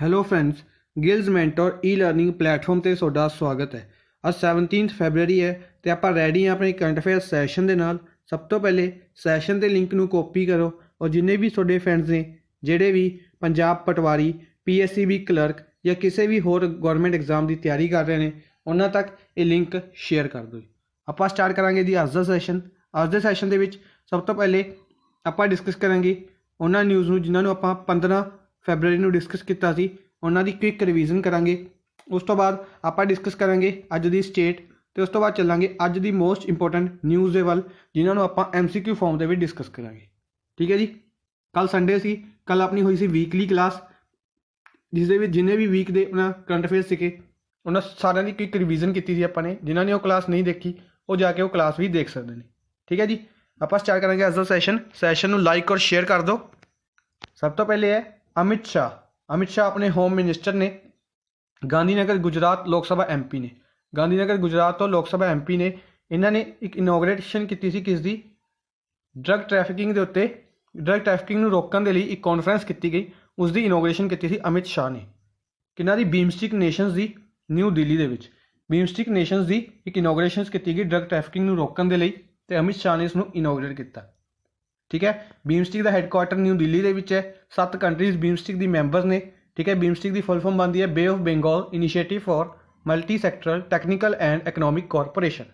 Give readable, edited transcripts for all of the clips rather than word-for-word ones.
Hello friends, ਗਿਲਜ਼ mentor ਈ learning platform ਤੇ ਤੁਹਾਡਾ ਸਵਾਗਤ ਹੈ। ਅੱਜ 17 ਫੈਬਰਰੀ ਹੈ ਤੇ ਆਪਾਂ ਰੈਡੀ ਹਾਂ ਆਪਣੇ ਕਰੰਟ ਅਫੇਅਰ ਸੈਸ਼ਨ ਦੇ ਨਾਲ। ਸਭ ਤੋਂ ਪਹਿਲੇ ਸੈਸ਼ਨ ਦੇ ਲਿੰਕ ਨੂੰ ਕਾਪੀ ਕਰੋ ਔਰ ਜਿੰਨੇ ਵੀ ਤੁਹਾਡੇ ਫਰੈਂਡਸ ਨੇ ਜਿਹੜੇ ਵੀ ਪੰਜਾਬ ਪਟਵਾਰੀ, PSCB ਕਲਰਕ ਜਾਂ ਕਿਸੇ ਵੀ ਹੋਰ ਗਵਰਨਮੈਂਟ ਐਗਜ਼ਾਮ ਦੀ ਤਿਆਰੀ ਕਰ ਰਹੇ ਨੇ ਉਹਨਾਂ ਤੱਕ ਇਹ ਲਿੰਕ ਸ਼ੇਅਰ ਕਰ ਦਿਓ। ਆਪਾਂ ਸਟਾਰਟ ਕਰਾਂਗੇ ਜੀ ਅੱਜ ਦਾ ਸੈਸ਼ਨ। ਅੱਜ ਦੇ ਸੈਸ਼ਨ ਦੇ ਵਿੱਚ ਸਭ ਤੋਂ ਪਹਿਲੇ ਆਪਾਂ ਡਿਸਕਸ ਕਰਾਂਗੇ ਉਹਨਾਂ ਨਿਊਜ਼ ਨੂੰ ਜਿਨ੍ਹਾਂ ਨੂੰ ਆਪਾਂ 15 ਫੈਬਰਰੀ ਨੂੰ ਡਿਸਕਸ ਕੀਤਾ ਸੀ, ਉਹਨਾਂ ਦੀ ਕੁਇਕ ਰਿਵੀਜ਼ਨ ਕਰਾਂਗੇ। ਉਸ ਤੋਂ ਬਾਅਦ ਆਪਾਂ ਡਿਸਕਸ ਕਰਾਂਗੇ ਅੱਜ ਦੀ ਸਟੇਟ ਤੇ ਉਸ ਤੋਂ ਬਾਅਦ ਚੱਲਾਂਗੇ ਅੱਜ ਦੀ ਮੋਸਟ ਇੰਪੋਰਟੈਂਟ ਨਿਊਜ਼ ਦੇ ਵੱਲ ਜਿਨ੍ਹਾਂ ਨੂੰ ਆਪਾਂ MCQ ਫਾਰਮ ਦੇ ਵਿੱਚ ਡਿਸਕਸ ਕਰਾਂਗੇ। ਠੀਕ ਹੈ ਜੀ। ਕੱਲ ਸੰਡੇ ਸੀ, ਕੱਲ ਆਪਣੀ ਹੋਈ ਸੀ ਵੀਕਲੀ ਕਲਾਸ ਜਿਸ ਦੇ ਵਿੱਚ ਜਿੰਨੇ ਵੀ ਵੀਕ ਦੇ ਆਪਣਾ ਕਰੰਟ ਅਫੇਅਰ ਸੀਗੇ ਉਹਨਾਂ ਸਾਰਿਆਂ ਦੀ ਕੁਇਕ ਰਿਵੀਜ਼ਨ ਕੀਤੀ ਸੀ ਆਪਾਂ ਨੇ। ਜਿਨ੍ਹਾਂ ਨੇ ਉਹ ਕਲਾਸ ਨਹੀਂ ਦੇਖੀ ਉਹ ਜਾ ਕੇ ਉਹ ਕਲਾਸ ਵੀ ਦੇਖ ਸਕਦੇ ਨੇ। ਠੀਕ ਹੈ ਜੀ। ਆਪਾਂ ਸਟਾਰਟ ਕਰਾਂਗੇ ਅੱਜ ਦਾ ਸੈਸ਼ਨ ਨੂੰ ਲਾਈਕ ਔਰ ਸ਼ੇਅਰ ਕਰ ਦਿਓ। ਸਭ ਤੋਂ ਪਹਿਲੇ ਹੈ ਅਮਿਤ ਸ਼ਾਹ ਆਪਣੇ ਹੋਮ ਮਿਨਿਸਟਰ ਨੇ। ਗਾਂਧੀਨਗਰ ਗੁਜਰਾਤ ਲੋਕ ਸਭਾ MP ਨੇ। ਗਾਂਧੀਨਗਰ ਗੁਜਰਾਤ ਤੋਂ ਲੋਕ ਸਭਾ MP ਨੇ। ਇਹਨਾਂ ਨੇ ਇੱਕ ਇਨੋਗਰੇਸ਼ਨ ਕੀਤੀ ਸੀ ਕਿਸ ਦੀ, ਡਰੱਗ ਟ੍ਰੈਫਿਕਿੰਗ ਦੇ ਉੱਤੇ। ਡਰੱਗ ਟ੍ਰੈਫਿਕਿੰਗ ਨੂੰ ਰੋਕਣ ਦੇ ਲਈ ਇੱਕ ਕਾਨਫਰੰਸ ਕੀਤੀ ਗਈ, ਉਸ ਦੀ ਇਨੋਗਰੇਸ਼ਨ ਕੀਤੀ ਸੀ ਅਮਿਤ ਸ਼ਾਹ ਨੇ। ਕਿਹਨਾਂ ਦੀ? ਬੀਮਸਟਿਕ ਨੇਸ਼ਨਸ ਦੀ, ਨਿਊ ਦਿੱਲੀ ਦੇ ਵਿੱਚ ਬੀਮਸਟਿਕ ਨੇਸ਼ਨਸ ਦੀ ਇੱਕ ਇਨੋਗਰੇਸ਼ਨ ਕੀਤੀ ਗਈ ਡਰੱਗ ਟ੍ਰੈਫਿਕਿੰਗ ਨੂੰ ਰੋਕਣ ਦੇ ਲਈ ਤੇ ਅਮਿਤ ਸ਼ਾਹ ਨੇ ਇਸ ਨੂੰ ਇਨੋਗਰੇਟ ਕੀਤਾ। ਠੀਕ ਹੈ। ਬੀਮਸਟਿਕ ਦਾ ਹੈੱਡਕੁਆਟਰ ਨਿਊ ਦਿੱਲੀ ਦੇ ਵਿੱਚ ਹੈ। 7 ਕੰਟਰੀਜ਼ ਬੀਮਸਟਿਕ ਦੀ ਮੈਂਬਰਸ ਨੇ। ਠੀਕ ਹੈ। ਬੀਮਸਟਿਕ ਦੀ ਫੁੱਲ ਫਾਰਮ ਬਣਦੀ ਹੈ bay of Bengal initiative for multi sectoral technical and economic cooperation.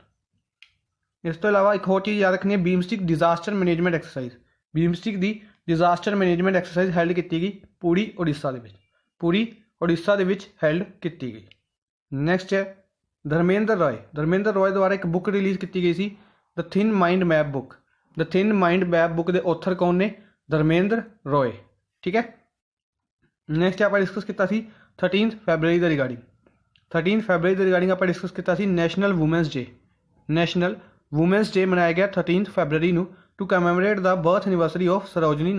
ਇਸ ਤੋਂ ਇਲਾਵਾ ਇੱਕ ਹੋਰ ਚੀਜ਼ ਯਾਦ ਰੱਖਣੀ ਹੈ, BIMSTEC disaster management exercise. BIMSTEC ਦੀ ਡਿਜ਼ਾਸਟਰ ਮੈਨੇਜਮੈਂਟ ਐਕਸਰਸਾਈਜ਼ ਹੈਲਡ ਕੀਤੀ ਗਈ ਪੂਰੀ ਉੜੀਸਾ ਦੇ ਵਿੱਚ ਹੈਲਡ ਕੀਤੀ ਗਈ। ਨੈਕਸਟ ਹੈ ਧਰਮੇਂਦਰ ਰॉय ਦੁਆਰਾ ਇੱਕ ਬੁੱਕ ਰਿਲੀਜ਼ ਕੀਤੀ ਗਈ ਸੀ, ਦ ਥਿਨ ਮਾਈਂਡ ਮੈਪ ਬੁੱਕ। ਦ ਥਿਨ ਮਾਈਂਡ ਮੈਪ ਬੁੱਕ ਦੇ ਆਥਰ ਕੌਣ ਨੇ? ਧਰਮੇਂਦਰ ਰॉय। ਠੀਕ ਹੈ। ਨੈਕਸਟ ਆਪਾਂ ਡਿਸਕਸ ਕੀਤਾ ਸੀ 13 ਫੈਬਰਰੀ ਦੇ ਰਿਗਾਰਡਿੰਗ। 13 ਫੈਬਰਰੀ ਦੇ ਰਿਗਾਰਡਿੰਗ ਆਪਾਂ ਡਿਸਕਸ ਕੀਤਾ ਸੀ ਨੈਸ਼ਨਲ ਵੂਮੈਨਸ ਡੇ ਮਨਾਇਆ ਗਿਆ 13 ਫੈਬਰਰੀ ਨੂੰ to commemorate the birth anniversary of Sarojini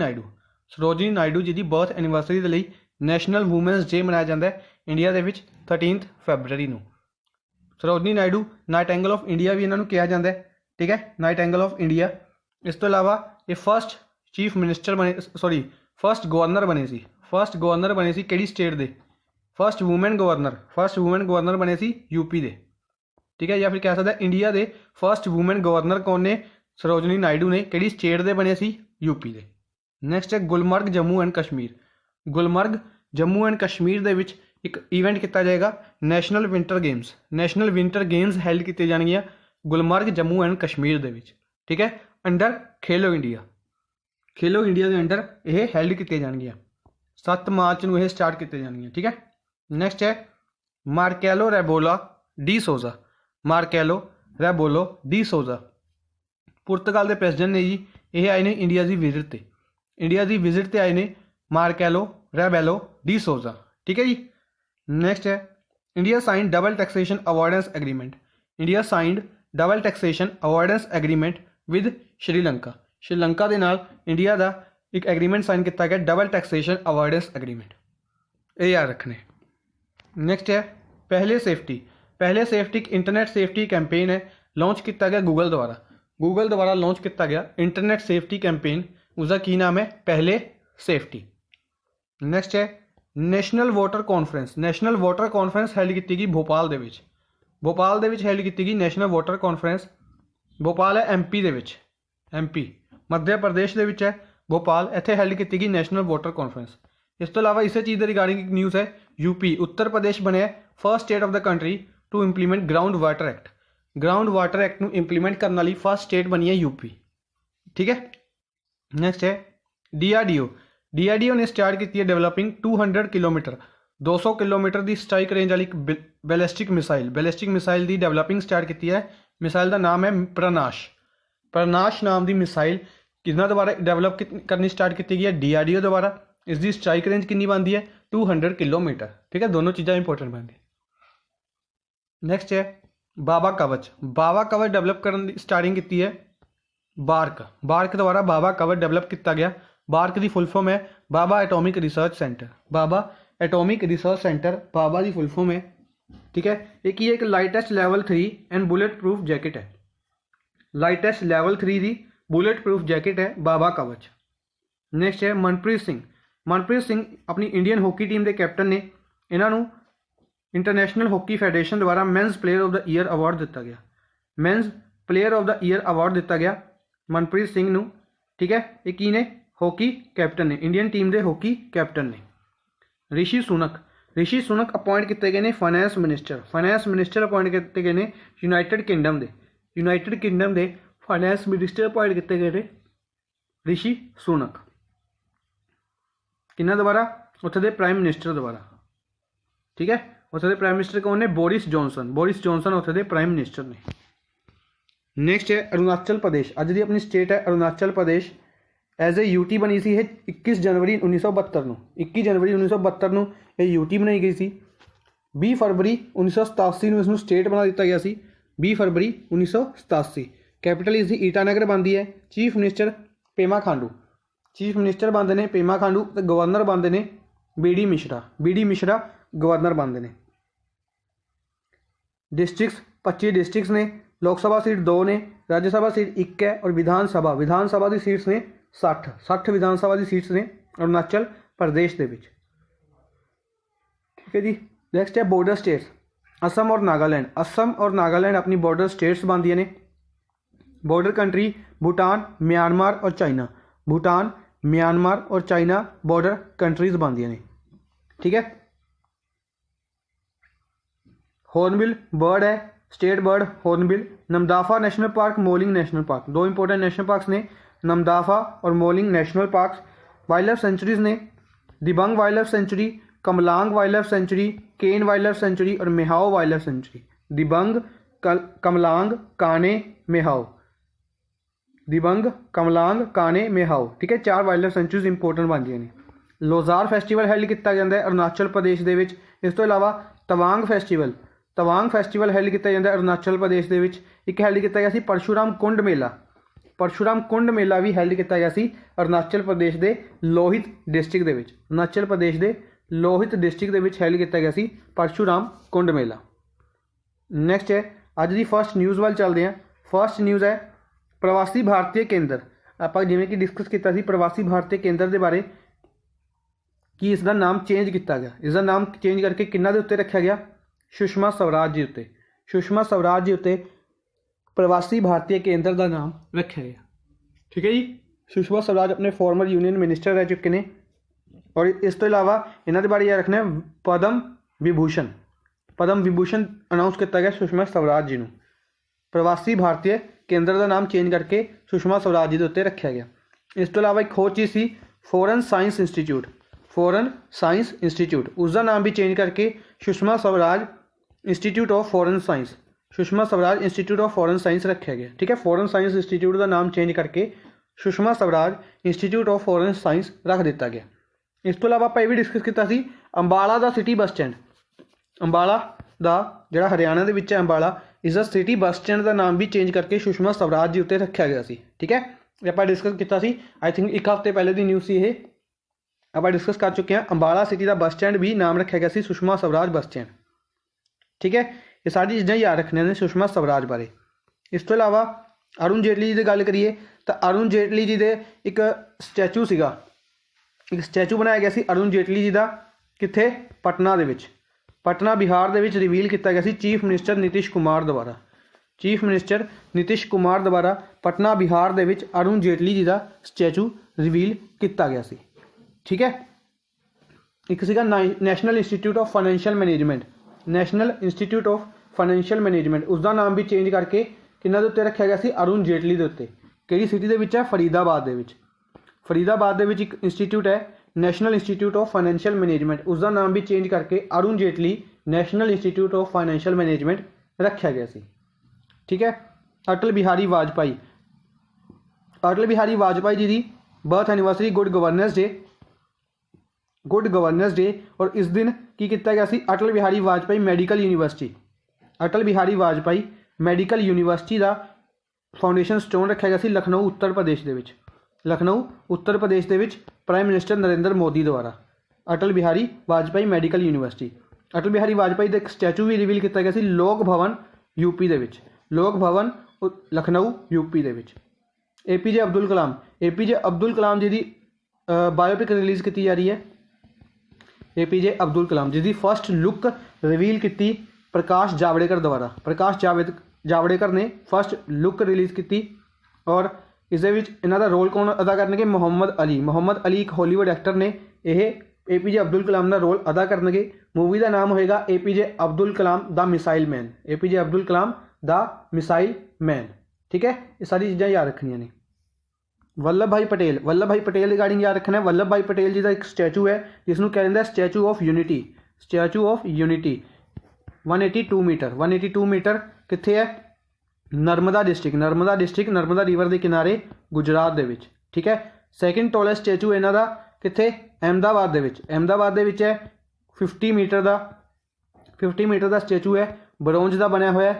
Naidu ji ਦੀ ਬਰਥ ਐਨੀਵਰਸਰੀ ਦੇ ਲਈ ਨੈਸ਼ਨਲ ਵੂਮੈਨਸ ਡੇ ਮਨਾਇਆ ਜਾਂਦਾ ਹੈ ਇੰਡੀਆ ਦੇ ਵਿੱਚ 13 ਫੈਬਰਰੀ ਨੂੰ। ਸਰੋਜਨੀ ਨਾਇਡੂ ਨਾਈਟੈਂਗਲ ਆਫ ਇੰਡੀਆ ਵੀ ਇਹਨਾਂ ਨੂੰ ਕਿਹਾ ਜਾਂਦਾ ਹੈ। ਠੀਕ ਹੈ, ਨਾਈਟੈਂਗਲ ਆਫ ਇੰਡੀਆ। ਇਸ ਤੋਂ ਇਲਾਵਾ ਇਹ ਫਸਟ ਗਵਰਨਰ ਬਣੇ ਸੀ ਕਿਹੜੀ ਸਟੇਟ ਦੇ? ਫਸਟ ਵੂਮਨ ਗਵਰਨਰ ਬਣੇ ਸੀ UP ਦੇ। ਠੀਕ ਹੈ, ਜਾਂ ਫਿਰ ਕਹਿ ਸਕਦਾ ਇੰਡੀਆ ਦੇ ਫਸਟ ਵੂਮਨ ਗਵਰਨਰ ਕੌਣ ਨੇ? ਸਰੋਜਨੀ ਨਾਇਡੂ ਨੇ। ਕਿਹੜੀ ਸਟੇਟ ਦੇ ਬਣੇ ਸੀ? UP ਦੇ। ਨੈਕਸਟ ਹੈ ਗੁਲਮਰਗ ਜੰਮੂ ਐਂਡ ਕਸ਼ਮੀਰ ਦੇ ਵਿੱਚ ਇੱਕ ਇਵੈਂਟ ਕੀਤਾ ਜਾਏਗਾ ਨੈਸ਼ਨਲ ਵਿੰਟਰ ਗੇਮਸ ਹੈਲਡ ਕੀਤੀਆਂ ਜਾਣਗੀਆਂ ਗੁਲਮਰਗ ਜੰਮੂ ਐਂਡ ਕਸ਼ਮੀਰ ਦੇ ਵਿੱਚ। ਠੀਕ ਹੈ, ਅੰਡਰ ਖੇਲੋ ਇੰਡੀਆ ਦੇ ਅੰਡਰ ਇਹ ਹੈਲਡ ਕੀਤੀਆਂ ਜਾਣਗੀਆਂ। 7 ਮਾਰਚ ਨੂੰ ਇਹ ਸਟਾਰਟ ਕੀਤੀਆਂ ਜਾਣਗੀਆਂ। ਠੀਕ ਹੈ। ਨੈਕਸਟ ਹੈ ਮਾਰਕੈਲੋ ਰੈਬੋਲੋ ਡੀ ਸੋਜ਼ਾ ਪੁਰਤਗਾਲ ਦੇ ਪ੍ਰੈਜ਼ੀਡੈਂਟ ਨੇ ਜੀ। ਇਹ ਆਏ ਨੇ ਇੰਡੀਆ ਦੀ ਵਿਜ਼ਿਟ ਤੇ ਆਏ ਨੇ ਮਾਰਕੈਲੋ ਰੈਬੇਲੋ ਡੀ ਸੋਜ਼ਾ। ਠੀਕ ਹੈ ਜੀ। ਨੈਕਸਟ ਹੈ India signed double taxation avoidance agreement with Sri Lanka ਦੇ ਨਾਲ ਇੰਡੀਆ ਦਾ ਇੱਕ ਐਗਰੀਮੈਂਟ ਸਾਈਨ ਕੀਤਾ ਗਿਆ ਡਬਲ ਟੈਕਸੇਸ਼ਨ ਅਵੋਇਡੈਂਸ ਐਗਰੀਮੈਂਟ। ਇਹ ਯਾਦ ਰੱਖਣੇ। ਨੈਕਸਟ ਹੈ ਪਹਿਲੇ ਸੇਫਟੀ ਇੱਕ ਇੰਟਰਨੈਟ ਸੇਫਟੀ ਕੈਂਪੇਨ ਹੈ, ਲਾਂਚ ਕੀਤਾ ਗਿਆ ਗੂਗਲ ਦੁਆਰਾ ਲਾਂਚ ਕੀਤਾ ਗਿਆ ਇੰਟਰਨੈਟ ਸੇਫਟੀ ਕੈਂਪੇਨ। ਉਸਦਾ ਕੀ ਨਾਮ ਹੈ? ਪਹਿਲੇ ਸੇਫਟੀ। ਨੈਕਸਟ ਹੈ ਨੈਸ਼ਨਲ ਵਾਟਰ ਕਾਨਫਰੰਸ ਹੈਲਡ ਕੀਤੀ ਗਈ ਭੋਪਾਲ ਦੇ ਵਿੱਚ ਹੈਲਡ ਕੀਤੀ ਗਈ ਨੈਸ਼ਨਲ ਵਾਟਰ ਕਾਨਫਰੰਸ। ਭੋਪਾਲ ਹੈ MP ਦੇ ਵਿੱਚ, ਮੱਧ ਪ੍ਰਦੇਸ਼ ਦੇ ਵਿੱਚ ਹੈ ਭੋਪਾਲ। ਇੱਥੇ ਹੈਲਡ ਕੀਤੀ ਗਈ ਨੈਸ਼ਨਲ ਵਾਟਰ ਕਾਨਫਰੰਸ। ਇਸ ਤੋਂ ਇਲਾਵਾ ਇਸੇ ਚੀਜ਼ ਦੇ ਰਿਗਾਰਡਿੰਗ ਇੱਕ ਨਿਊਜ਼ ਹੈ UP ਉੱਤਰ ਪ੍ਰਦੇਸ਼ ਬਣਿਆ ਫਸਟ ਸਟੇਟ ਆਫ ਦਾ country to implement ground water act ਨੂੰ ਇੰਪਲੀਮੈਂਟ ਕਰਨ ਵਾਲੀ ਫਸਟ ਸਟੇਟ ਬਣੀ ਹੈ UP। ਠੀਕ ਹੈ। ਨੈਕਸਟ ਹੈ DRDO ਨੇ ਸਟਾਰਟ ਕੀਤੀ ਹੈ ਡਿਵੈਲਪਿੰਗ 200 ਕਿਲੋਮੀਟਰ ਦੀ ਸਟ੍ਰਾਈਕ ਰੇਂਜ ਵਾਲੀ ਇੱਕ ਬੈਲਿਸਟਿਕ ਮਿਸਾਈਲ ਦੀ ਡਿਵੈਲਪਿੰਗ ਸਟਾਰਟ ਕੀਤੀ ਹੈ। ਮਿਸਾਈਲ ਦਾ ਨਾਮ ਹੈ ਪ੍ਰਨਾਸ਼ ਨਾਮ ਦੀ ਮਿਸਾਈਲ ਕਿਹਨਾਂ ਦੁਆਰਾ ਡਿਵੈਲਪ ਕਰਨੀ ਸਟਾਰਟ ਕੀਤੀ ਗਈ ਹੈ? DRDO ਦੁਆਰਾ। ਇਸ ਦੀ ਸਟ੍ਰਾਈਕ ਰੇਂਜ ਕਿੰਨੀ ਬਣਦੀ ਹੈ? 200 ਕਿਲੋਮੀਟਰ। ਠੀਕ ਹੈ, ਦੋਨੋਂ ਚੀਜ਼ਾਂ ਇੰਪੋਰਟੈਂਟ ਬਣਦੀਆਂ। ਨੈਕਸਟ ਹੈ ਬਾਬਾ ਕਵਚ ਡਿਵੈਲਪ ਕਰਨ ਦੀ ਸਟਾਰਟਿੰਗ ਕੀਤੀ ਹੈ ਬਾਰਕ ਦੁਆਰਾ ਬਾਬਾ ਕਵਚ ਡਿਵੈਲਪ ਕੀਤਾ ਗਿਆ। ਬਾਰਕ ਦੀ ਫੁੱਲ ਫਾਰਮ ਹੈ Bhabha atomic research centre. Bhabha ਦੀ ਫੁੱਲ ਫਾਰਮ ਹੈ। ਠੀਕ ਹੈ। ਇਹ ਕੀ ਹੈ? ਇੱਕ lightest level 3 and bullet proof jacket ਹੈ। ਲਾਈਟੈਸਟ ਲੈਵਲ 3 ਦੀ ਬੁਲੇਟ ਪ੍ਰੂਫ ਜੈਕਟ ਹੈ ਬਾਬਾ ਕਵਚ। ਨੈਕਸਟ ਹੈ ਮਨਪ੍ਰੀਤ मनप्रीत सिंह अपनी इंडियन हॉकी टीम के कैप्टन ने। इन्हों इंटरनेशनल हॉकी फैडरेशन द्वारा men's player of the year award दिता गया। Men's player of the year award दिता गया मनप्रीत सिंह नूं। ठीक है, ये की ने हॉकी कैप्टन ने, इंडियन टीम के हॉकी कैप्टन ने। ऋषि सुनक अपॉइंट किए गए हैं फाइनैंस मिनिस्टर अपॉइंट किए गए हैं यूनाइटेड किंगडम के फाइनैंस मिनिस्टर अपॉइंट किए गए हैं ऋषि सुनक। किन्ना द्वारा? उत्थे दे प्राइम मिनिस्टर द्वारा। ठीक है, उत्थे दे प्राइम मिनिस्टर कौन ने? बोरिस जॉनसन उत्थे दे प्राइम मिनिस्टर ने। नैक्सट है अरुणाचल प्रदेश। अज की अपनी स्टेट है Arunachal Pradesh. As a UT बनी सी 21 जनवरी 1972 ਨੂੰ। 21 जनवरी 1972 ਨੂੰ ਇਹ यूटी बनाई गई सी। 20 फरवरी 1987 ਨੂੰ ਇਸ ਨੂੰ स्टेट बना दिता गया सी। 20 फरवरी 1987। कैपिटल इसकी ईटानगर बनती है। चीफ मिनिस्टर पेमा खांडू बनते हैं पेमा खांडू। तो गवर्नर बनते हैं बी डी मिश्रा गवर्नर बनते हैं। डिस्ट्रिक्स 25 डिस्ट्रिक्स ने। लोक सभा सीट 2 ने, राज्य सभा सीट 1 है और विधान सभा की सीट्स ने 60 विधान सभा की सीट्स ने अरुणाचल प्रदेश के विच। ठीक है जी। नैक्सट है बॉर्डर स्टेट्स। असम और नागालैंड अपनी बॉर्डर स्टेट्स बनती ने। बॉर्डर कंट्री भूटान म्यांमार और चाइना बॉर्डर कंट्रीज बनती ने। ठीक है। हॉर्नबिल बर्ड है, state bird hornbill. Namdapha national park, Mouling national park, 2 important national parks ने, नमदाफा और Mouling national parks. Wildlife sanctuaries ने Dibang wildlife sanctuary, Kamlang wildlife sanctuary, Kane wildlife sanctuary और Mehao wild life sanctuary. Dibang, Kamlang, Kane, Mehao. ठीक है, 4 वाइल्ड लाइफ सेंचुरीज इंपोर्टेंट बनती हैं। Losar festival held किया जाता है अरुणाचल प्रदेश के। इस तो इलावा तवांग फैसटिवल हैल्ड किया जाता है अरुणाचल प्रदेश के। एक हैल्ड किया गया परशुराम कुंड मेला भी हैल्ड किया गया अरुणाचल प्रदेश के लोहित डिस्ट्रिक्ट हैल्ड किया गया परशुराम कुंड मेला। नैक्सट है अज की फर्स्ट न्यूज़ वाल चलते हैं। फर्स्ट न्यूज़ है प्रवासी भारतीय केंद्र। आप जिवें कि डिस्कस किया प्रवासी भारतीय केंद्र के बारे कि इसका नाम चेंज किया गया। इसका नाम चेंज करके किन्ना दे उत्ते रखा गया? सुषमा स्वराज जी उत्ते प्रवासी भारतीय केंद्र का नाम रखा गया। ठीक है जी। सुषमा स्वराज अपने फॉर्मर यूनियन मिनिस्टर रह चुके हैं। और इस तो इलावा इन्हों के बारे यह रखना है पद्म विभूषण अनाउंस किया गया सुषमा स्वराज जी को। प्रवासी भारतीय केंद्र का नाम चेंज करके सुषमा स्वराज जी के उत्ते रखा गया। इस तो इलावा एक होर चीज़ सी फॉरेन साइंस इंस्टीट्यूट, उसका नाम भी चेंज करके Sushma Swaraj institute of foreign science रखा गया। ठीक है, फॉरेन साइंस इंस्टीट्यूट का नाम चेंज करके Sushma Swaraj institute of foreign science रख दिता गया। इस तो इलावा आप भी डिस्कस किया अंबाला का सिटी बस स्टैंड। अंबाला का जो हरियाणा के विच है अंबाला, इसका सिटी बस स्टैंड का नाम भी चेंज करके सुषमा स्वराज जी उत्ते रखा गया सी। ठीक है, आप डिस्कस किया आई थिंक 1 हफ्ते पहले की न्यूज़ सी। आप डिस्कस कर चुके हैं अंबाला सिटी का बस स्टैंड भी नाम रखा गया सुषमा स्वराज बस स्टैंड। ठीक है, ये सारी चीज़ां याद रखने ने सुषमा स्वराज बारे। इस तो इलावा अरुण जेटली जी की गल करिए तो अरुण जेटली जी के एक स्टैचू सीगा, एक स्टैचू बनाया गया सी अरुण जेटली जी का। कित्थे? पटना दे विच, पटना बिहार के रिवील किया गया चीफ मिनिस्टर नीतीश कुमार द्वारा पटना बिहार के अरुण जेटली जी का स्टैचू रिवील किया गया सी। ठीक है, एक सीगा national institute of financial management, उसका नाम भी चेंज करके किन्ना दे उत्ते रखा गया सी? अरुण जेटली के उत्ते। किहड़ी सिटी दे विच है? फरीदाबाद दे विच एक इंस्टीट्यूट है national institute of financial management, उसका नाम भी चेंज करके Arun Jaitley national institute of financial management रखा गया सी। ठीक है, अटल बिहारी वाजपेयी जी की birth anniversary good governance day और इस दिन की किया गया सी? अटल बिहारी वाजपेयी मैडिकल यूनिवर्सिटी का फाउंडेशन स्टोन रखा गया सी लखनऊ उत्तर प्रदेश के प्राइम मिनिस्टर नरेंद्र मोदी द्वारा। Atal Bihari Vajpayee medical university. अटल बिहारी वाजपेयी का एक स्टैचू भी रिवील किया गया लोक भवन लखनऊ यूपी के। एपीजे अब्दुल कलाम जी की बायोपिक रिलीज़ की जा रही है APJ अब्दुल कलाम, जिसकी फस्ट लुक रिवील की प्रकाश जावड़ेकर द्वारा। प्रकाश जावड़ेकर ने फस्ट लुक रिलीज़ की। और इस इन्हों का रोल कौन अदा करनगे? मोहम्मद अली। मोहम्मद अली एक हॉलीवुड एक्टर ने यह APJ अब्दुल कलाम का रोल अदा करनगे। मूवी का नाम होएगा APJ Abdul Kalam the missile man. APJ Abdul Kalam the missile man. ठीक है, ये सारी चीज़ां याद रखनिया ने। वल्लभ भाई पटेल, वल्लभ भाई पटेल रिगार्डिंग याद रखना है। वल्लभ भाई पटेल जी का एक स्टैचू है जिसनों कहते हैं statue of unity. Statue of unity 182 metre, 182 metre कित्थे है? Narmada district, Narmada district, Narmada river के किनारे गुजरात दे विच। ठीक है, सैकेंड टॉलेस्ट स्टैचू इन्हां दा कित्थे? अहमदाबाद दे विच। अहमदाबाद दे विच है 50 मीटर का, 50 मीटर का स्टैचू है, ब्रोंज का बनया हुआ है।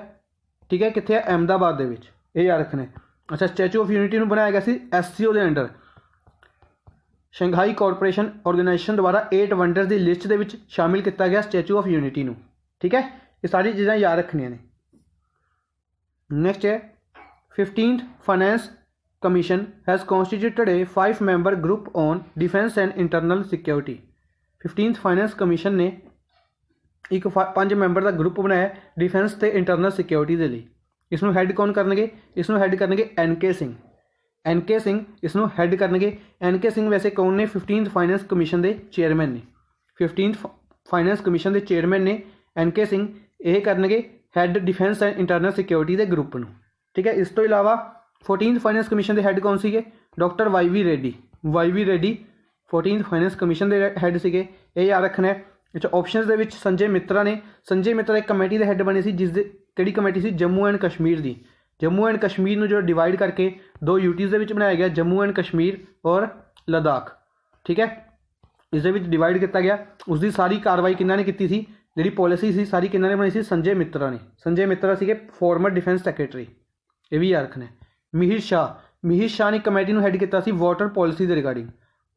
ठीक है, कित्थे है? अहमदाबाद दे विच, ये याद रखना है। अच्छा, स्टैचू ऑफ यूनिटी में बनाया गया सी SCO के अंडर, शंघाई कॉरपोरेशन ऑर्गेनाइजेशन द्वारा 8 वंडर्स की लिस्ट के विच शामिल किया गया स्टैचू ऑफ यूनिटी नूं। ठीक है, ये सारी चीज़ां याद रखनिया ने। नेक्स्ट है 15th finance commission has constituted A 5 member group on defence and internal security. 15th finance commission ने एक 5 मैंबर का ग्रुप बनाया डिफेंस ते इंटरनल सिक्योरिटी के लिए। इसनों हैड कौन करनगे? इसनों हैड करनगे NK सिंह। NK सिंह इसनों हैड करनगे। NK सिंह वैसे कौन ने? 15th फाइनेंस कमीशन के चेयरमैन ने। 15th फाइनेंस कमीशन के चेयरमैन ने NK सिंह यह करनगे head defence and internal security के ग्रुप में। ठीक है, इस तो इलावा 14th फाइनेंस कमीशन के हैड कौन सी? Doctor YV Reddy. YV Reddy 14th finance commission के हैड से, ये याद रखना है। अच्छा, ऑप्शनस के विच संजय मित्रा ने, संजय मित्रा एक कमेटी के हैड बने सी, जिस किहड़ी कमेटी सी? जम्मू एंड कश्मीर की। जम्मू एंड कश्मीर में जो डिवाइड करके 2 यूटीज़ के बनाया गया, जम्मू एंड कश्मीर और लद्दाख। ठीक है, इस डिवाइड किया गया। उसकी सारी कार्रवाई किन्होंने की थी? जी पॉलिसी सी सारी किन्होंने बनाई सी? संजय मित्रा ने। संजय मित्रा से फॉर्मर डिफेंस सैकटरी, ये भी याद रखना है। मिहिर शाह, मिहिर शाह ने कमेटी को हैड किया वाटर पॉलिसी के regarding.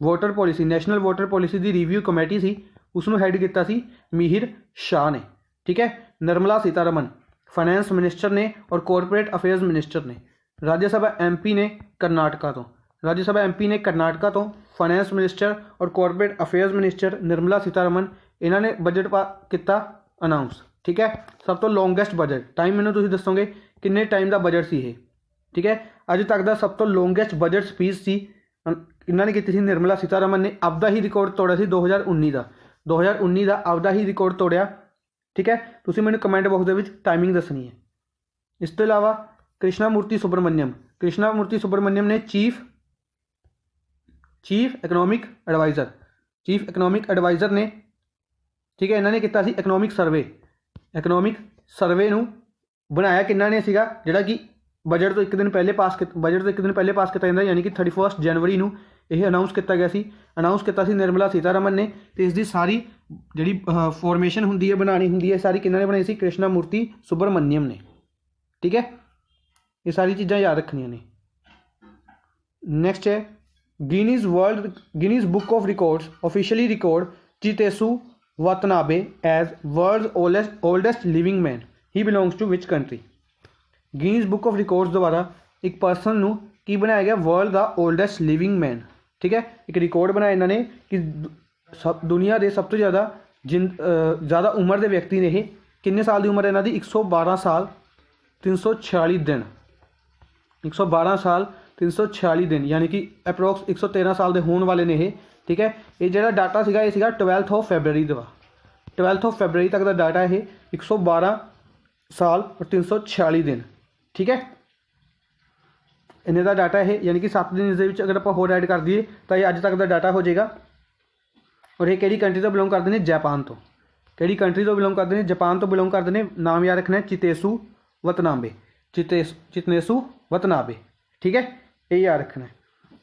Water policy, national water policy की रिव्यू कमेटी सी, उसनों हैड किया मिहिर शाह ने। ठीक है, निर्मला सीतारमन फाइनेंस मिनिस्टर ने और कॉरपोरेट अफेयर्स मिनिस्टर ने। राज्यसभा MP ने कर्नाटका तो, राज्यसभा MP ने कर्नाटका तो फाइनेंस मिनिस्टर और corporate affairs minister Nirmala Sitharaman इन्होंने बजट किया अनाउंस। ठीक है, सब तो लॉन्गेस्ट बजट, टाइम मैंने तुसीं दसोगे किन्ने टाइम का बजट सी ये। ठीक है, अज तक का सब तो लॉन्गेस्ट बजट स्पीच सी इन्होंने की निर्मला सीतारमन ने। आपदा ही रिकॉर्ड तोड़िया सी 2019 का, 2019 का आपदा ही रिकॉर्ड तोड़िया। ठीक है, तुसीं मैंने कमेंट बॉक्स के टाइमिंग दसनी है। इस तो इलावा कृष्णा मूर्ति सुब्रमण्यम, कृष्णा मूर्ति सुब्रमण्यम ने chief economic adviser, chief economic adviser ने। ठीक है, इन्होंने किया इकनॉमिक सर्वे, इकनॉमिक सर्वे नूं बनाया किन्होंने सीगा, जिहड़ा कि बजट तो एक दिन पहले पास, बजट तो एक दिन पहले पास किया जाता, यानी कि 31 जनवरी नूं यह अनाउंस किया गया सी। अनाउंस किया सी निर्मला सीतारमन ने। तो इसकी सारी जी फॉर्मेशन होंगी है, बनानी होंगी है, सारी किन्होंने बनाई सी? कृष्णा मूर्ति सुब्रमण्यम ने। ठीक है, ये सारी चीज़ां याद रखनिया ने। नेक्स्ट है Guinness book of records officially record Chitetsu Watanabe as world's oldest living man. He belongs to which country? Guinness book of records द्वारा एक पर्सन नूं की बनाया गया वर्ल्ड दा ओल्डेस्ट लिविंग मैन। ठीक है, एक रिकॉर्ड बनाया इन्होंने कि दुनिया के सब तो ज़्यादा उम्र के व्यक्ति ने। ये किन्ने साल की उम्र है इन्हों की? 112 साल 346 दिन, 112 साल 346 दिन, यानी कि अप्रोक्स 113 साल के होने वाले ने ये। ठीक है, ये जो डाटा सीगा, ये सीगा 12 फरवरी का, 12 फरवरी तक का डाटा है। 112 साल और 346 दिन। ठीक है, इन्हें का डाटा है, यानी कि 7 दिन इस अगर आप होर ऐड कर दिए तो ये अज तक का डाटा हो जाएगा। और ये किहड़ी कंट्री तो बिलोंग करते हैं? जापान तो। किहड़ी कंट्री तो बिलोंग करते हैं? जापान तो बिलोंग करते हैं। नाम याद रखना है चितेसु वतनाबे, चितेसु वतनाबे। ठीक है, ये याद रखना है।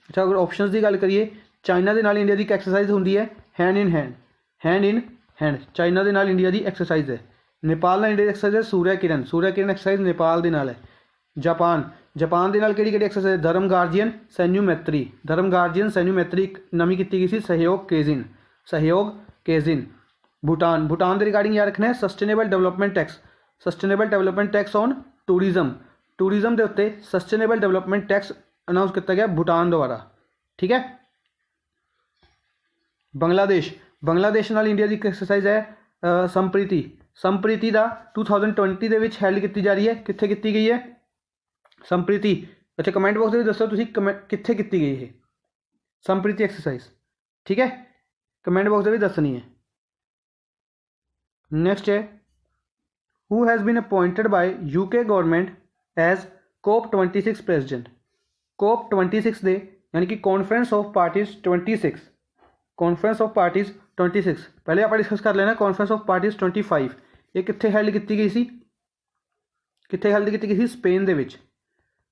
अच्छा, अगर ऑप्शंस की गल करिए, चाइना के नाल इंडिया की एक एक्सरसाइज होंगी है hand in hand, hand in hand, China के नाल इंडिया की एक्सरसाइज है। नेपाल नाल इंडिया की एक्सरसाइज है सूर्य किरण, सूर्य किरण एक्सरसाइज नेपाल के नाल है। जापान, जापान के नाल किहड़ी एक्सरसाइज? धर्म गार्जियन सैन्यू मैत्री, धर्म गार्जियन सैन्यू मैत्री नवी की गई सी सहयोग केजिन, सहयोग केजिन। भूटान, भूटान के रिगार्डिंग याद रखना है sustainable development tax, sustainable development tax on tourism, tourism के उत्ते सस्टेनेबल डेवलपमेंट टैक्स अनाउंस किया गया भूटान द्वारा। ठीक है, बांग्लादेश, ਬੰਗਲਾਦੇਸ਼ ਨਾਲ ਇੰਡੀਆ ਦੀ ਇੱਕ ਐਕਸਰਸਾਈਜ਼ ਹੈ ਸੰਪ੍ਰੀਤੀ। ਸੰਪ੍ਰੀਤੀ ਦਾ 2020 ਦੇ ਵਿੱਚ ਹੈਲਡ ਕੀਤੀ ਜਾ ਰਹੀ ਹੈ। ਕਿੱਥੇ ਕੀਤੀ ਗਈ ਹੈ ਸੰਪ੍ਰੀਤੀ? ਅੱਛਾ ਕਮੈਂਟ ਬਾਕਸ ਦੇ ਵਿੱਚ ਦੱਸੋ ਤੁਸੀਂ ਕਿੱਥੇ ਕੀਤੀ ਗਈ ਇਹ ਸੰਪ੍ਰੀਤੀ ਐਕਸਰਸਾਈਜ਼, ਠੀਕ ਹੈ, ਕਮੈਂਟ ਬਾਕਸ ਦੇ ਵਿੱਚ ਦੱਸਣੀ ਹੈ। ਨੈਕਸਟ ਹੈ who has been appointed by UK government as COP26 president. COP26 ਦੇ यानी कि conference of parties 26, conference of parties 26 पहले आप डिस्कस कर लेना। कॉन्फ्रेंस ऑफ पार्टीज 25 ये कितने हैल्ड की गई सी? कितने हैल्ड की गई सी? स्पेन दे विच,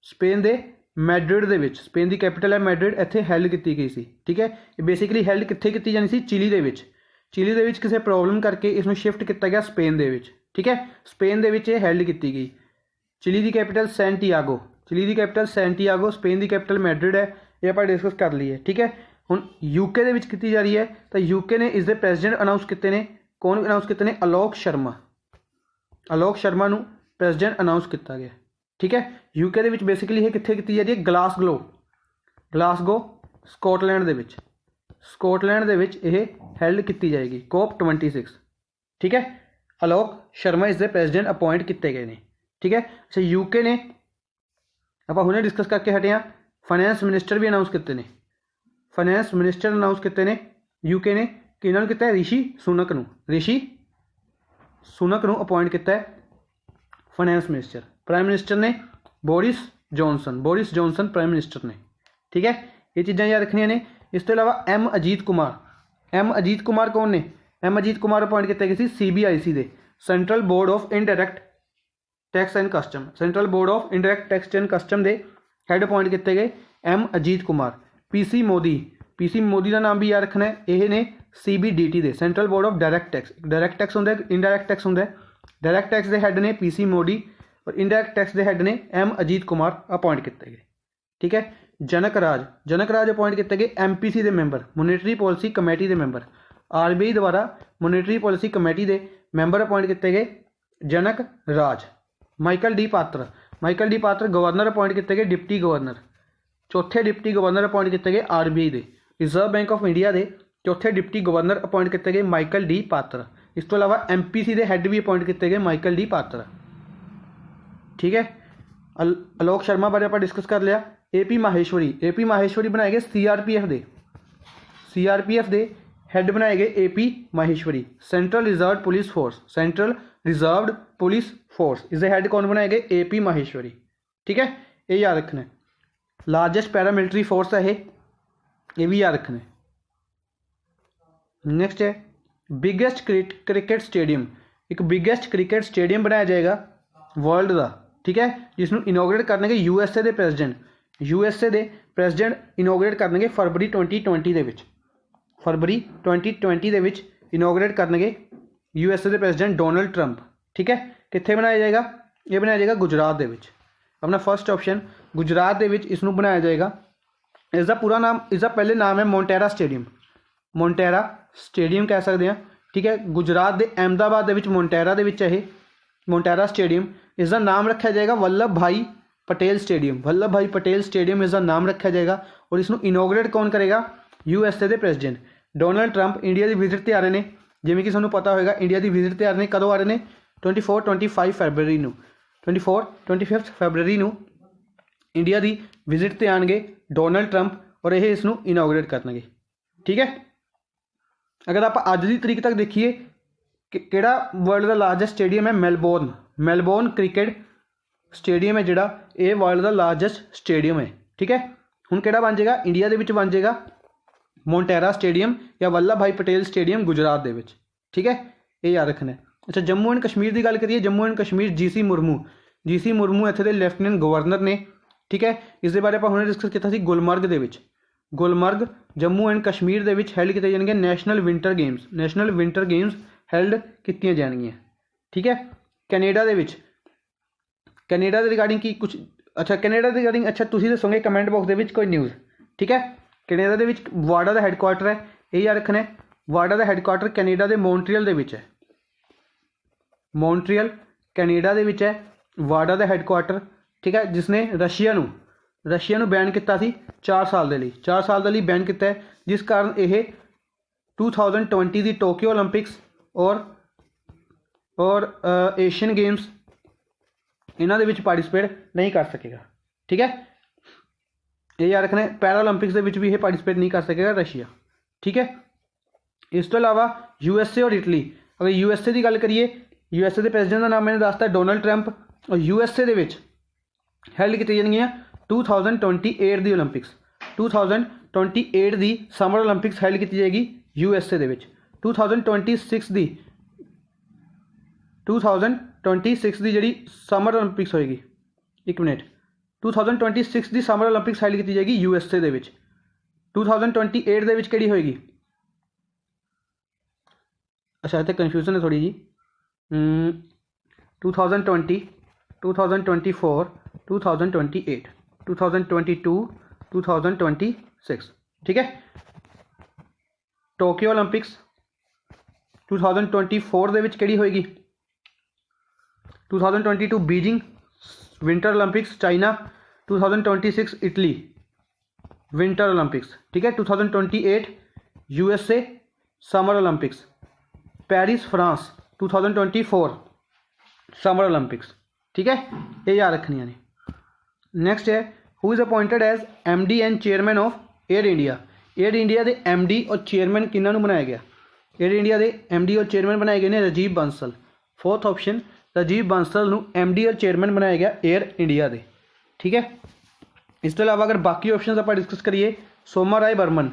स्पेन दे मैड्रिड दे विच। स्पेन की कैपिटल है मैड्रिड, इत्थे हैल्ड की गई सी, ठीक है। ये बेसिकली हैल्ड कित्थे की जानी सी? चिली दे विच। चिली दे विच किसी प्रॉब्लम करके इसनूं शिफ्ट किया गया स्पेन दे विच, ठीक है। स्पेन दे विच ये हैल्ड की गई। चिली की कैपिटल सैंटियागो, चिली की कैपिटल सैंटियागो, स्पेन की कैपिटल मैड्रिड है। ये आप डिस्कस कर ली है, ठीक है। हुण यूके दे विच कीती जा रही है तो यूके ने इसके प्रेजिडेंट अनाउंस किए ने, कौन अनाउंस किए ने? आलोक शर्मा। आलोक शर्मा नूं प्रेजिडेंट अनाउंस किया गया, ठीक है। यूके दे विच बेसिकली ये कित्थे कीती जा रही है? ग्लासगो, ग्लासगो स्कॉटलैंड दे विच, स्कॉटलैंड दे विच ये हैल्ड की जाएगी COP26, ठीक है। आलोक शर्मा इसके प्रेजिडेंट अपॉइंट किए गए हैं, ठीक है। अच्छा यूके ने आप हुणे डिस्कस करके हटे हाँ फाइनैंस मिनिस्टर भी अनाउंस किए हैं। फाइनैंस मिनिस्टर अनाउंस किए हैं यूके ने, कि इन्होंने किया ऋषि सुनक नूं, ऋषि सुनक नूं अपॉइंट किया है फाइनैंस मिनिस्टर। प्राइम मिनिस्टर ने Boris Johnson, Boris Johnson prime minister ने, ठीक है। ये चीज़ां याद रखनियां ने। इस तो इलावा M अजीत कुमार, M अजीत कुमार कौन ने? M अजीत कुमार अपॉइंट किए गए CBIC they, central board of indirect tax and custom, central board of indirect tax and custom के हैड अपॉइंट किए गए M Ajit Kumar. PC Modi, PC Modi का नाम भी याद रखना है। ये ने CBDT they, central board of direct tax. Direct tax होंगे, इनडायरैक्ट टैक्स होंगे। डायरैक्ट टैक्स के हैड ने PC मोदी और इनडायरैक्ट टैक्स के हैड ने M अजीत कुमार अपॉइंट किए गए, ठीक है। जनक राज, जनक राज अपॉइंट किए गए MPC के मैंबर, मोनेटरी पॉलिसी कमेटी के मैंबर। RBI द्वारा मोनेटरी पॉलिसी कमेटी के मैंबर अपॉइंट किए गए जनक राज। माइकल डी पात्र, माइकल डी पात्र गवर्नर अपॉइंट किए गए डिप्टी गवर्नर। चौथे डिप्टी गवर्नर अपॉइंट किए गए RBI के, रिजर्व बैंक ऑफ इंडिया के चौथे डिप्टी गवर्नर अपॉइंट किए गए माइकल डी पात्र। इस तो इलावा MPC के हैड भी अपॉइंट किए गए माइकल डी पात्र, ठीक है। आलोक शर्मा बारे आप डिस्कस कर लिया। AP माहेश्वरी, AP माहेश्वरी बनाए गए CRPF के, CRPF के हैड बनाए गए AP Maheshwari. Central reserve police force, central reserved police force, इसके हैड कौन बनाए गए? AP माहेश्वरी, ठीक है। ये याद रखना है। लार्जेस्ट पैरामिलिट्री फोर्स है ये भी याद रखना है। नेक्स्ट है बिगेस्ट क्रिकेट स्टेडियम, एक बिगेस्ट क्रिकेट स्टेडियम बनाया जाएगा वर्ल्ड का, ठीक है, जिसनों इनोग्रेट करने USA के प्रेजिडेंट, USA के प्रेजिडेंट इनोग्रेट करने फरवरी 2020 के विच, फरवरी 2020 के विच इनोग्रेट करने USA के प्रेजिडेंट डोनाल्ड ट्रंप, ठीक है। कित्थे बनाया जाएगा? ये बनाया जाएगा गुजरात के विच। अपना फर्स्ट ऑप्शन गुजरात के विच इसनूं बनाया जाएगा। इसका पूरा नाम, इसका पहले नाम है मोंटेरा स्टेडियम, मोंटेरा स्टेडियम कह सकते हैं, ठीक है। गुजरात के अहमदाबाद के मोंटेरा के विच है मोंटेरा स्टेडियम। इसका नाम रखा जाएगा वल्लभ भाई पटेल स्टेडियम, वल्लभ भाई पटेल स्टेडियम इसका नाम रखा जाएगा। और इसनूं इनोग्रेट कौन करेगा? USA के प्रेजिडेंट डोनाल्ड ट्रंप इंडिया की विजिट ते आ रहे हैं, जिवें कि सानूं पता होगा इंडिया की विजिट ते आ रहे हैं। कदों आ रहे हैं? 24-25 फरवरी नूं, 24-25 फरवरी नूं इंडिया की विजिट ते आएंगे डोनाल्ड ट्रंप और ये इसनूं इनोग्रेट करेंगे, ठीक है। अगर आप अज की तरीक तक देखिए किहड़ा वर्ल्ड का लार्जेस्ट स्टेडियम है? मेलबोर्न, मेलबोर्न क्रिकेट स्टेडियम है जिहड़ा ये वर्ल्ड का लार्जेस्ट स्टेडियम है, ठीक है। हुण किहड़ा बन जाएगा? इंडिया दे विच बन जाएगा मोंटेरा स्टेडियम या वल्लभ भाई पटेल स्टेडियम गुजरात दे विच, ठीक है। ये याद रखना है। अच्छा जम्मू एंड कश्मीर की गल करिए, Jammu and Kashmir GC Murmu, GC Murmu इत्थे दे लैफ्टिनेंट गवर्नर ने, ठीक है। इस दे बारे आपां हुणे डिस्कस किया सी। गुलमर्ग दे विच, गुलमर्ग जम्मू एंड कश्मीर दे विच हैल्ड किए जाएंगे national winter games, national winter games held कीतियां जाणगियां, ठीक है। कैनेडा दे विच, कैनेडा के रिगार्डिंग की कुछ, अच्छा कैनेडा के रिगार्डिंग, अच्छा तुसीं दसोगे कमेंट बॉक्स दे विच कोई न्यूज़, ठीक है। कैनेडा दे विच वाडा का हैडकुआटर है, ये याद रखना है। वाडा का हैडकुआटर कैनेडा के मॉन्ट्रियल दे विच है, मॉन्ट्रियल कैनेडा दे विच है वाडा का हैडकुआटर, ठीक है। जिसने रशिया नूं बैन किया 4 साल के लिए, 4 साल के लिए बैन किया है, जिस कारण यह 2020 ਦੀ ਟੋਕੀਓ 올림픽ਸ और एशियन गेम्स इन्हों के पार्टिसिपेट नहीं कर सकेगा। ठीक है, ये याद रखना है। पैरा ओलंपिक्स भी ये पार्टिसिपेट नहीं कर सकेगा रशिया। ठीक है, इस तो अलावा यूएसए और इटली, अगर यूएसए की गल करिए, यूएसए के प्रेजिडेंट का नाम मैंने दसता डोनाल्ड ट्रंप, और यूएसए के हैल्ड की जाएगी 2028 की ओलंपिक्स, 2028 की समर ओलंपिक्स हैल्ड की जाएगी यूएसए के। 2026 की जी समर ओलंपिक्स होएगी, एक मिनट, 2026 की समर ओलंपिक्स हैल्ड की जाएगी यूएसए के। 2028 के होएगी, अच्छा इतने कन्फ्यूजन है थोड़ी जी, 2020, 2024, 2028, 2022, 2026। ठीक है, टोक्यो ओलंपिक्स 2024 के होएगी, 2022 Beijing winter Olympics China, 2026 Italy winter Olympics. ठीक है, 2028 USA summer Olympics, Paris France 2024 summer Olympics. ठीक है, ये याद रखनी है। नेक्स्ट है who is appointed as MD and chairman of Air India. Air India के एमडी और चेयरमैन किन्होंने बनाया गया? एयर इंडिया के एमडी और चेयरमैन बनाए गए हैं राजीव बांसल। फोर्थ ऑप्शन, राजीव बांसल नूं एमडी और चेयरमैन बनाया गया एयर इंडिया के। ठीक है, इस तो अलावा अगर बाकी ऑप्शन आप डिस्कस करिए, Soma Roy Burman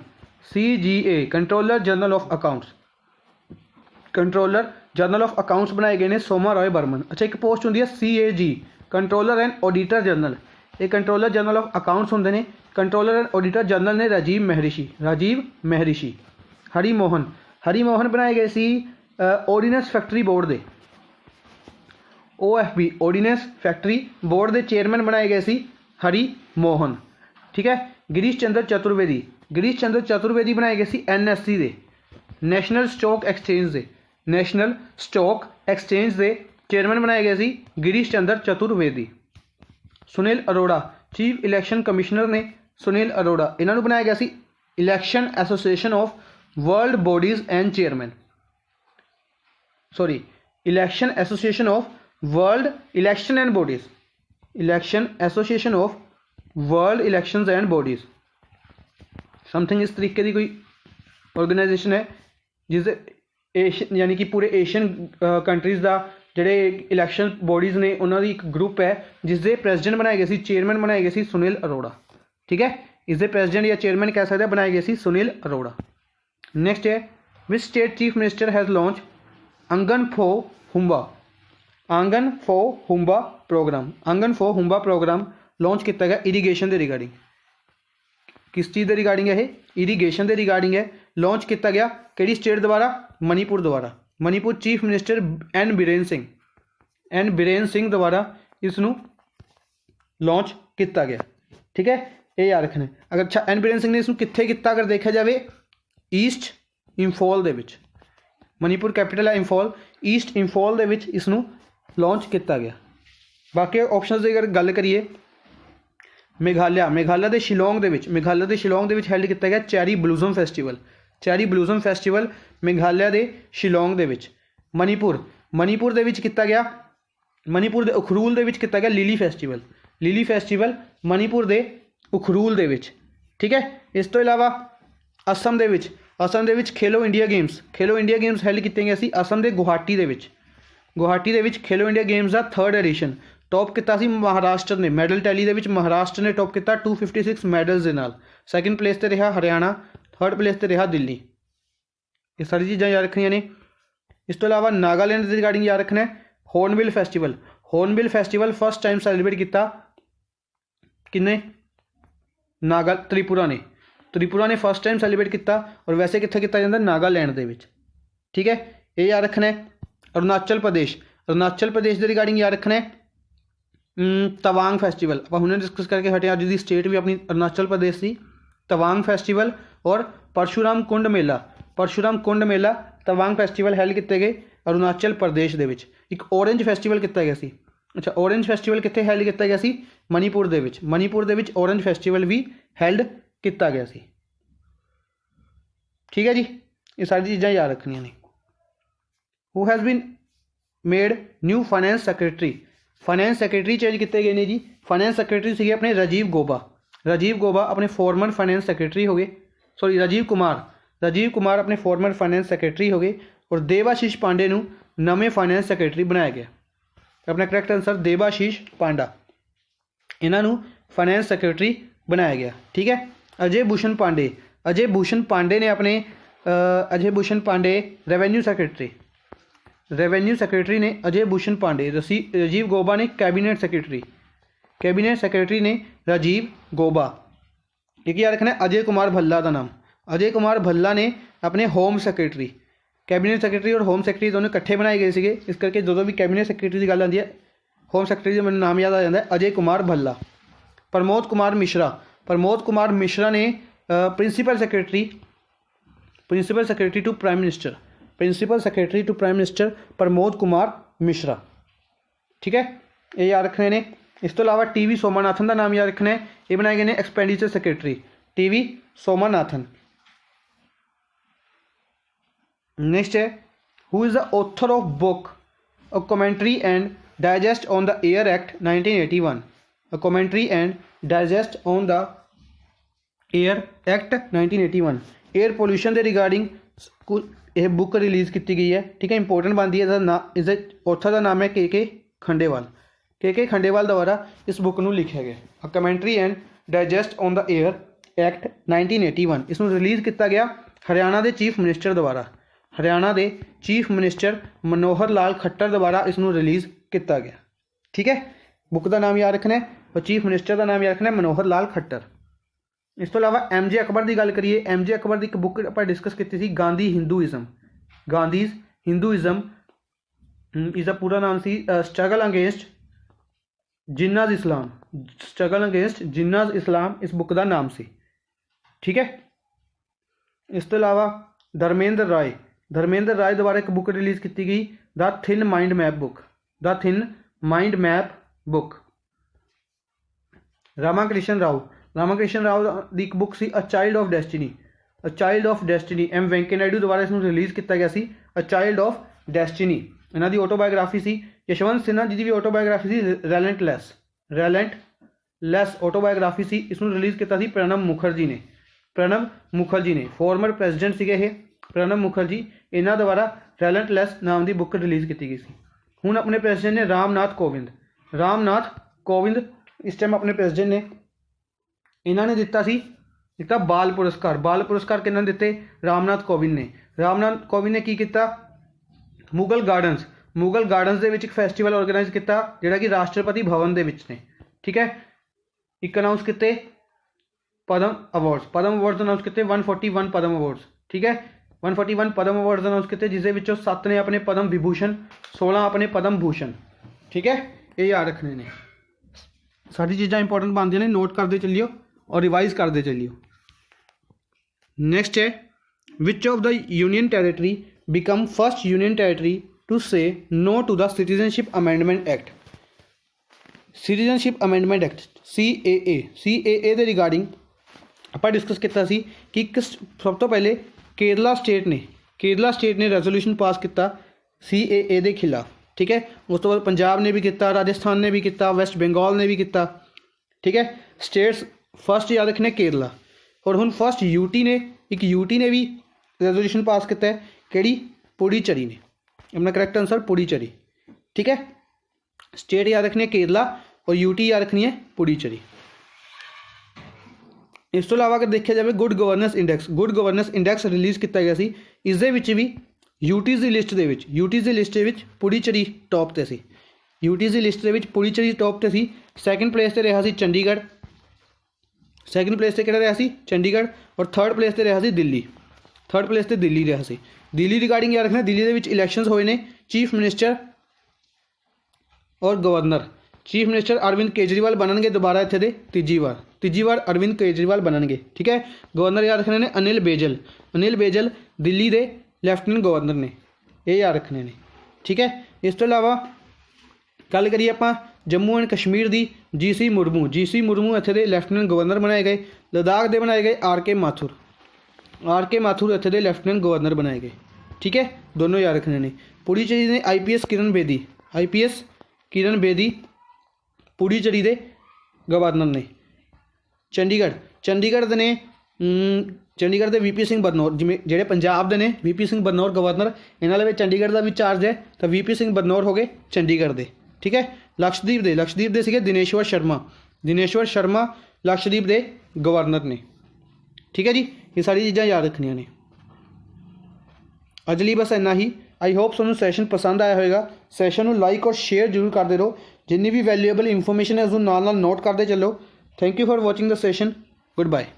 CGA controller general of accounts, controller general of accounts बनाए गए हैं सोमा रॉय बर्मन। अच्छा, एक पोस्ट होंगी है CAG controller and auditor general, ये कंट्रोलर जनरल ऑफ अकाउंट्स होंगे ने, कंट्रोलर एंड ऑडिटर जनरल ने राजीव महरिषि। हरिमोहन बनाए गए सी ऑर्डीनेंस फैक्ट्री बोर्ड के, OFB ऑर्डीनेंस फैक्ट्री बोर्ड के चेयरमैन बनाए गए सी हरिमोहन। ठीक है, गिरीश चंद्र चतुर्वेदी बनाए गए सी NSC के, नैशनल स्टॉक एक्सचेंज के चेयरमैन बनाए गए सी Girish Chandra Chaturvedi. Sunil Arora chief election commissioner ने सुनील अरोड़ा, इन्होंने बनाया गया सी election association of world bodies and chairman, sorry election association of world election and bodies, election association of world elections and bodies, something इस तरीके की कोई ऑर्गेनाइजेशन है जिस एशियन यानी कि पूरे एशियन कंट्रीज़ का जोड़े इलैक्शन बॉडीज़ ने उन्होंने एक ग्रुप है जिसके प्रेजिडेंट बनाए गए सी, चेयरमैन बनाए गए सी सुनील अरोड़ा। ठीक है, इसके प्रेजिडेंट या चेयरमैन कह सकते हैं बनाए गए सी सुनील अरोड़ा। नेक्स्ट है which state chief minister has launch आंगन फॉर हुंबा प्रोग्राम लॉन्च किया गया इरीगेशन के रिगार्डिंग। किस चीज़ के रिगार्डिंग है? इरीगेशन के रिगार्डिंग है, लॉन्च किया गया किहड़ी स्टेट द्वारा? मणिपुर द्वारा। Manipur chief minister N Biren Singh द्वारा इसनूं लॉन्च किया गया। ठीक है, ये याद रखना। अगर अच्छा एन बीरेन सिंह ने इसनूं कित्थे किया अगर देखा जाए ईस्ट इंफॉल दे विच, मणिपुर कैपिटल है इंफॉल, ईस्ट इंफॉल दे विच इसनूं लॉन्च किया गया। बाकी ऑप्शन की अगर गल करिए, मेघालय के शिलोंग दे विच हैल्ड किया गया चैरी ब्लूजम फैसटिवल मेघालय के शिलोंग दे विच। मणिपुर दे विच किया गया, मणिपुर के उखरूल दे विच किया गया लिली फैसटिवल मणिपुर के उखरूल दे विच। ठीक है, इस तो इलावा असम दे विच खेलो इंडिया गेम्स हैल्ड किए गए सी असम के गुवाहाटी दे विच खेलो इंडिया गेम्स का 3rd एडिशन। टॉप किया सी महाराष्ट्र ने, मैडल टैली दे विच महाराष्ट्र ने टॉप किया 256 मैडल्स के नाल। सैकेंड प्लेस पर रहा हरियाणा, 3rd प्लेस पर रहा दिल्ली। ये सारी चीज़ां याद रखनियां ने। इस तो इलावा नागालैंड के रिगार्डिंग याद रखना है hornbill festival first time celebrate किया किन्ने? त्रिपुरा ने फर्स्ट टाइम सैलीब्रेट किया, और वैसे कित्थे किया जाता? नागालैंड दे विच। ठीक है, ये याद रखना है। अरुणाचल प्रदेश के रिगार्डिंग याद रखना है तवांग फैसटिवल, आप हमने डिस्कस करके हटे, अज की स्टेट भी अपनी अरुणाचल प्रदेश थी। तवांग फैसटिवल और परशुराम कुंड मेला तवांग फैसटिवल हैल्ड किए गए अरुणाचल प्रदेश के। एक ऑरेंज फैसटिवल किया गया सी। अच्छा, ऑरेंज फैसटिवल कितने हैल्ड किया गया सी? मणिपुर दे विच ऑरेंज फैसटिवल भी हैल्ड किया गया सी। ठीक है जी, ये सारी चीज़ां याद रखनियां ने। Who has been made new finance secretary, finance secretary change किए गए ने जी। फाइनैंस सैक्रटरी से अपने राजीव गौबा, राजीव गौबा अपने फॉर्मर फाइनैंस सैक्रटरी हो गए, सॉरी राजीव कुमार अपने फॉर्मर फाइनैंस सैक्रटरी हो गए और देवाशीष पांडे नूं नवे फाइनैंस सैक्रटरी बनाया गया। अपना करैक्ट आंसर देवाशीष पांडा, इन्हों फाइनैंस सैक्रटरी बनाया गया। ठीक है। अजय भूषण पांडे ने अपने रेवेन्यू सेक्रेटरी ने अजय भूषण पांडे, राजीव गौबा ने कैबिनेट सेक्रेटरी ने राजीव गौबा। एक याद रखना है अजय कुमार भल्ला का नाम, अजय कुमार भल्ला ने अपने होम सैक्रटरी, कैबिनेट सैक्रटरी और होम सैक्रटरी दोनों इकट्ठे बनाए गए थे, इस करके जो भी कैबिनेट सैक्रटरी की गल आती है होम सैक्रटरी का मैंने नाम याद आ जाता है अजय कुमार भल्ला। प्रमोद कुमार मिश्रा ने principal secretary to prime minister Pramod Kumar Mishra. ठीक है, ये याद रखने ने। इस तो अलावा टीवी सोमानाथन का नाम याद रखना है, ये बनाए गए ने एक्सपेंडिचर सैक्रटरी टीवी सोमानाथन। नेक्स्ट है who is the author of book a commentary and digest on the air act 1981, a commentary and digest on the air act 1981, air pollution के रिगार्डिंग यह बुक रिलीज़ की गई है। ठीक है, important बनती है। इसका ऑथर का नाम है के खंडेवाल द्वारा इस बुक को लिखा गया। A commentary and digest on the air act 1981, इसमें रिलीज़ किया गया हरियाणा के चीफ मिनिस्टर द्वारा, हरियाणा के चीफ मिनिस्टर मनोहर लाल खट्टर द्वारा इसनों रिलीज़ किया गया। ठीक है, बुक का नाम याद रखना है और चीफ मिनिस्टर का नाम याद रखना है मनोहर लाल खट्टर। इस तो अलावा एम जे अकबर की गल करिए, एम जे अकबर की एक बुक आप डिस्कस की थी गांधी हिंदूइज़म, इसका पूरा नाम सी स्ट्रगल अगेंस्ट जिन्नाज इस्लाम, इस बुक का नाम सी। ठीक है, इस तो अलावा धर्मेंद्र राय द्वारा एक बुक रिलीज़ की गई the thin mind map book. Ramakrishna Rao की एक बुक सी a child of destiny, M Venkaiah Naidu द्वारा इसमें रिलीज़ किया गया सी अ चाइल्ड ऑफ डेस्टिनी। इन्हों की ऑटोबायोग्राफी सी यशवंत सिन्हा जी की भी ऑटोबायोग्राफी सी रेलेंटलैस ऑटोबायोग्राफी सी, इसमें रिलीज़ किया सी प्रणब मुखर्जी ने फॉर्मर प्रेजिडेंट सीगे ये प्रणब मुखर्जी, इन्हों द्वारा रेलेंटलैस नाम की बुक रिलीज़ की गई सी। हुण अपने प्रेजिडेंट ने रामनाथ कोविंद इस टाइम अपने प्रेजिडेंट ने, इन्होंने दिता बाल पुरस्कार किन्होंने दिते रामनाथ कोविंद ने की किया मुगल गार्डनस दे विच एक फैसटीवल ऑर्गेनाइज किया जिहड़ा कि राष्ट्रपति भवन दे विच ने। ठीक है, एक अनाउंस किए पद्म अवार्ड्स अनाउंस किए 141 पद्म अवार्ड्स। ठीक है, 141 पद्म अवार्ड्स अनाउंस किए जिसके विचों 7 ने अपने पद्म विभूषण, 16 अपने पद्म भूषण। ठीक है, ये याद रखने ने। सारी चीज़ां इंपॉर्टेंट बनती ने, नोट करते चलियो और रिवाइज करते चलियो। नेक्स्ट है which of the union territory become first union territory to say no to the citizenship amendment act. CAA के रिगार्डिंग आप डिस्कस किया कि सब तो पहले केरला स्टेट ने रेजोल्यूशन पास किया CAA के खिलाफ। ठीक है, उस तो बाद पंजाब ने भी किया, राजस्थान ने भी किया, वैस्ट बंगाल ने भी किया। ठीक है, स्टेट्स फर्स्ट याद रखने केरला, और हुण फर्स्ट यूटी ने भी रेजोल्यूशन पास किया है कि पुडुचेरी ने, अपना करैक्ट आंसर पुडुचेरी। ठीक है, स्टेट याद रखनी है केरला और यूटी याद रखनी है पुडुचेरी। इस तो अलावा अगर देखा जाए गुड गवर्नेंस इंडैक्स रिलीज़ किया गया सी, इस दे विच भी यूटीज़ की लिस्ट के पुडुचेरी टॉप ते सी, पुडुचेरी टॉप ते सी। सैकेंड प्लेस ते रहा सी चंडीगढ़, चंडीगढ़, और थर्ड प्लेस ते रहा सी दिल्ली, रहा सी। दिल्ली रिगार्डिंग याद रखना, दिल्ली दे विच इलैक्शनस होए ने चीफ मिनिस्टर और governor. Chief minister Arvind Kejriwal बननगे दोबारा इत्थे दे तीजी बार अरविंद केजरीवाल बननगे। ठीक है, गवर्नर याद रखने ने अनिल बेजल दिल्ली दे लैफ्टिनेंट गवर्नर ने, ये याद रखने ने। ठीक है, इस तो अलावा गल करिए आप जम्मू एंड कश्मीर की GC मुर्मू इत्थे दे लैफ्टिनेंट गवर्नर बनाए गए। लद्दाख के बनाए गए RK माथुर। आर के माथुर ਇੱਥੇ ਦੇ ਲੈਫਟੀਨੈਂਟ ਗਵਰਨਰ ਬਣਾਏ ਗਏ। ठीक है, दोनों याद रखने ने। पुडुचेरी ने IPS किरण बेदी, IPS किरण बेदी पुडुचेरी ਦੇ गवर्नर ने। चंडीगढ़ ਦੇ ਨੇ चंडीगढ़ ਦੇ VP ਸਿੰਘ ਬਦਨੌਰ, ਜਿਵੇਂ ਜਿਹੜੇ ਪੰਜਾਬ ਦੇ ਨੇ VP ਸਿੰਘ ਬਦਨੌਰ ਗਵਰਨਰ, ਇਹਨਾਂ ਦੇ ਵਿੱਚ ਚੰਡੀਗੜ੍ਹ ਦਾ ਵੀ ਚਾਰਜ ਹੈ ਤਾਂ VP ਸਿੰਘ ਬਦਨੌਰ ਹੋ ਗਏ ਚੰਡੀਗੜ੍ਹ ਦੇ। ਠੀਕ ਹੈ, ਲਕਸ਼ਦੀਪ ਦੇ ਸੀਗੇ ਦਿਨੇਸ਼ਵਰ ਸ਼ਰਮਾ ਲਕਸ਼ਦੀਪ ਦੇ ਗਵਰਨਰ ਨੇ। ठीक है जी, ये सारी चीज़ां याद रखनियां ने। अज ਲਈ बस इन्ना ही। आई होप ਤੁਹਾਨੂੰ सैशन पसंद आया होगा। सैशन ਨੂੰ लाइक और शेयर जरूर करते रहो। जिन्नी भी वैल्यूएबल इंफॉर्मेशन है उसको नाल नोट करते चलो। Thank you for watching the session. Good bye.